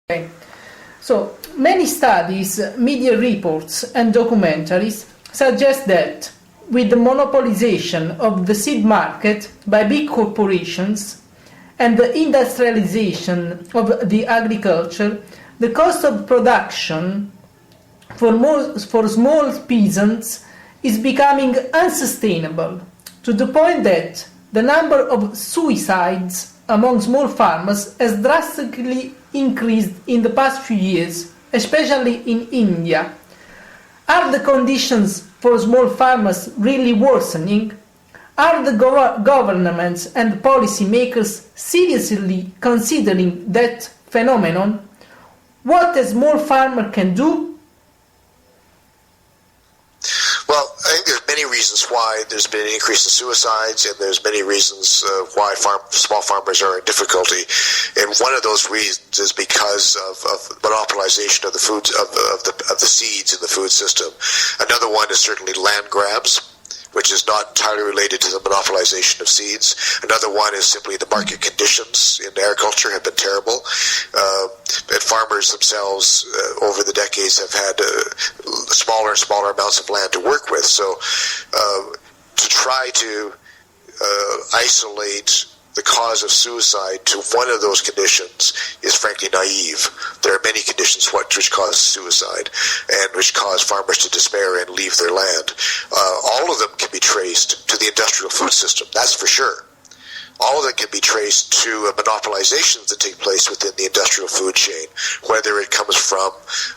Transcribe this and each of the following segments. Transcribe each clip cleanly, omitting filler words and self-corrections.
Okay. So, many studies, media reports and documentaries suggest that with the monopolization of the seed market by big corporations and the industrialization of the agriculture, the cost of production for small peasants is becoming unsustainable, to the point that the number of suicides among small farmers has drastically increased in the past few years, especially in India. Are the conditions for small farmers really worsening? Are the governments and policymakers seriously considering that phenomenon? What a small farmer can do? Well, I think there's many reasons why there's been an increase in suicides, and there's many reasons why small farmers are in difficulty. And one of those reasons is because of monopolization of the foods of the seeds in the food system. Another one is certainly land grabs, which is not entirely related to the monopolization of seeds. Another one is simply the market conditions in agriculture have been terrible. And farmers themselves, over the decades, have had smaller and smaller amounts of land to work with. So to try to isolate the cause of suicide to one of those conditions is frankly naive. There are many conditions which cause suicide and which cause farmers to despair and leave their land. All of them can be traced to the industrial food system, that's for sure. All of them can be traced to monopolizations that take place within the industrial food chain, whether it comes from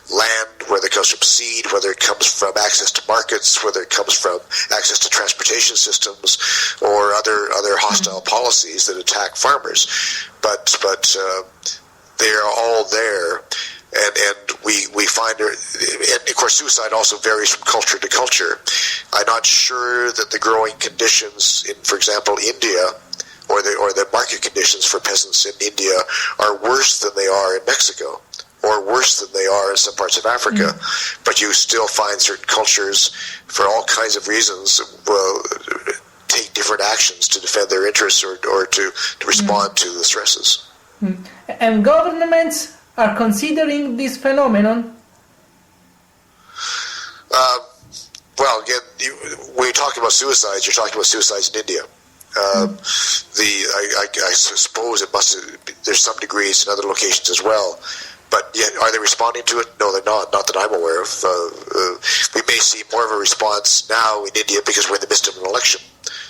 land, whether it comes from seed, whether it comes from access to markets, whether it comes from access to transportation systems, or other hostile policies that attack farmers. But they are all there. And we find, and of course, suicide also varies from culture to culture. I'm not sure that the growing conditions in, for example, India, or the market conditions for peasants in India are worse than they are in Mexico, or worse than they are in some parts of Africa. But you still find certain cultures, for all kinds of reasons, will take different actions to defend their interests or to respond to the stresses. And governments are considering this phenomenon? Well, again, when you talk about suicides, you're talking about suicides in India. I suppose there's some degrees in other locations as well, but yet, are they responding to it? No, they're not that I'm aware of. We may see more of a response now in India because we're in the midst of an election.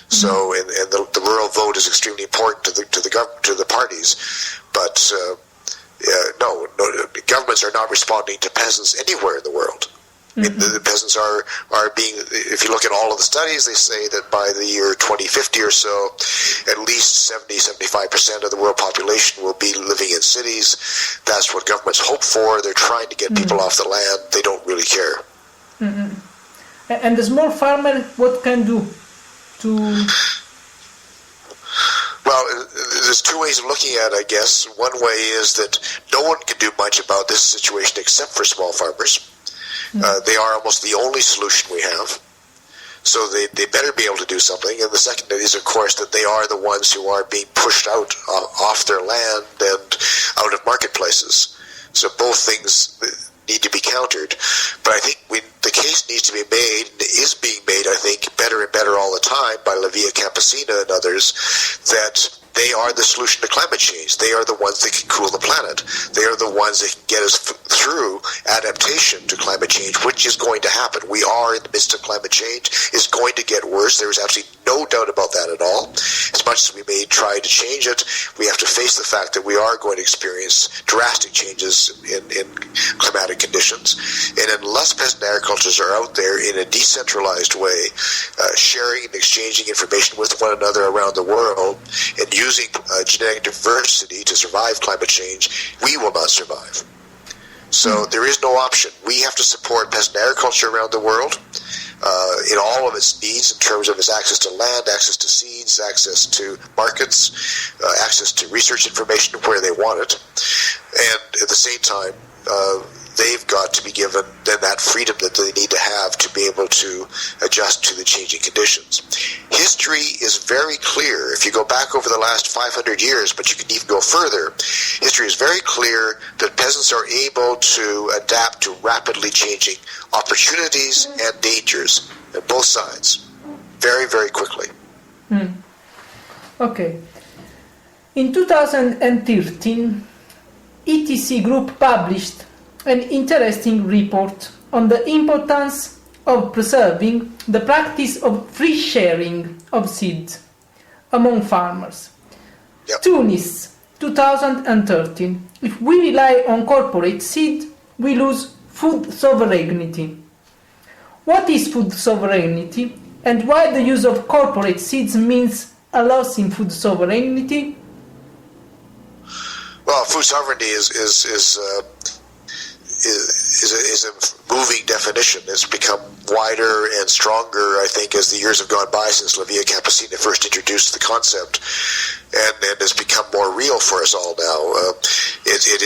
So, and the rural vote is extremely important to the parties, but no, governments are not responding to peasants anywhere in the world. The peasants are being, if you look at all of the studies, they say that by the year 2050 or so, at least 70-75% of the world population will be living in cities. That's what governments hope for. They're trying to get people off the land. They don't really care. And the small farmer, what can do to... Well, there's two ways of looking at it, I guess. One way is that no one can do much about this situation except for small farmers. They are almost the only solution we have. So they better be able to do something. And the second is, of course, that they are the ones who are being pushed out off their land and out of marketplaces. So both things need to be countered. But I think the case needs to be made, and is being made, I think, better and better all the time by La Via Campesina and others, that they are the solution to climate change. They are the ones that can cool the planet. They are the ones that can get us through adaptation to climate change, which is going to happen. We are in the midst of climate change. It's going to get worse. There is absolutely no doubt about that at all. As much as we may try to change it, we have to face the fact that we are going to experience drastic changes in climatic conditions. And unless peasant agricultures are out there in a decentralized way, sharing and exchanging information with one another around the world, and using genetic diversity to survive climate change, we will not survive. So there is no option. We have to support peasant agriculture around the world in all of its needs in terms of its access to land, access to seeds, access to markets, access to research information where they want it. And at the same time, they've got to be given then that freedom that they need to have to be able to adjust to the changing conditions. History is very clear. If you go back over the last 500 years, but you can even go further, History is very clear that peasants are able to adapt to rapidly changing opportunities and dangers at both sides very, very quickly. Okay. In 2013, ETC Group published an interesting report on the importance of preserving the practice of free sharing of seeds among farmers. Yep. Tunis, 2013. If we rely on corporate seed, we lose food sovereignty. What is food sovereignty, and why the use of corporate seeds means a loss in food sovereignty? Well, food sovereignty is a moving definition. It's become wider and stronger, I think, as the years have gone by since Livia Capacina first introduced the concept, and has become more real for us all now. It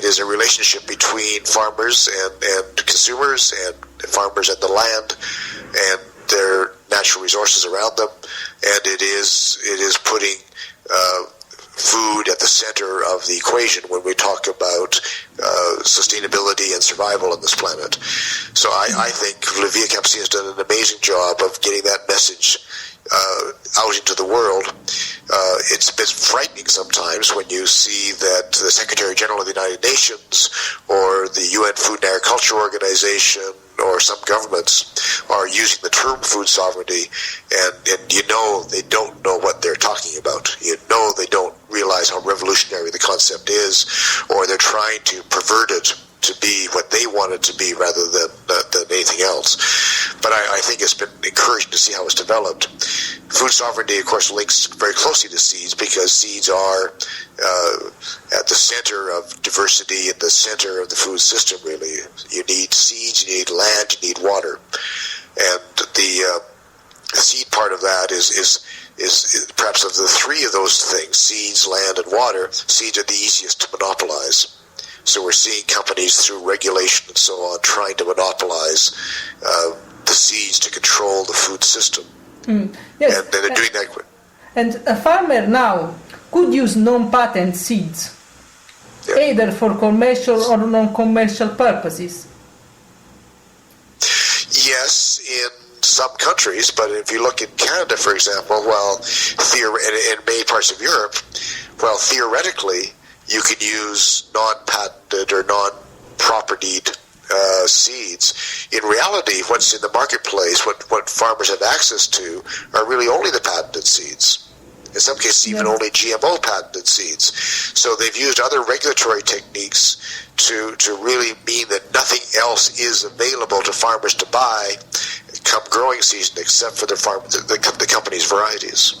is a relationship between farmers and consumers, and farmers and the land and their natural resources around them, and it is putting food at the center of the equation when we talk about sustainability and survival on this planet. So I think Livia Capacina has done an amazing job of getting that message out into the world. It's a bit frightening sometimes when you see that the Secretary General of the United Nations or the UN Food and Agriculture Organization or some governments are using the term food sovereignty, and you know they don't know what they're talking about. You know they don't realize how revolutionary the concept is, or they're trying to pervert it to be what they want it to be rather than anything else. But I think it's been encouraging to see how it's developed. Food sovereignty, of course, links very closely to seeds, because seeds are at the center of diversity, at the center of the food system, really. You need seeds, you need land, you need water. And the seed part of that is perhaps of the three of those things, seeds, land, and water, seeds are the easiest to monopolize. So we're seeing companies through regulation and so on trying to monopolize the seeds to control the food system. Yes. And they're doing that. And a farmer now could use non-patent seeds, either for commercial or non-commercial purposes. Yes, in some countries, but if you look in Canada, for example, and in many parts of Europe, theoretically, you can use non-patented or non-propertied seeds. In reality, what's in the marketplace, what farmers have access to, are really only the patented seeds. In some cases, even only GMO patented seeds. So they've used other regulatory techniques to really mean that nothing else is available to farmers to buy come growing season except for the company's varieties.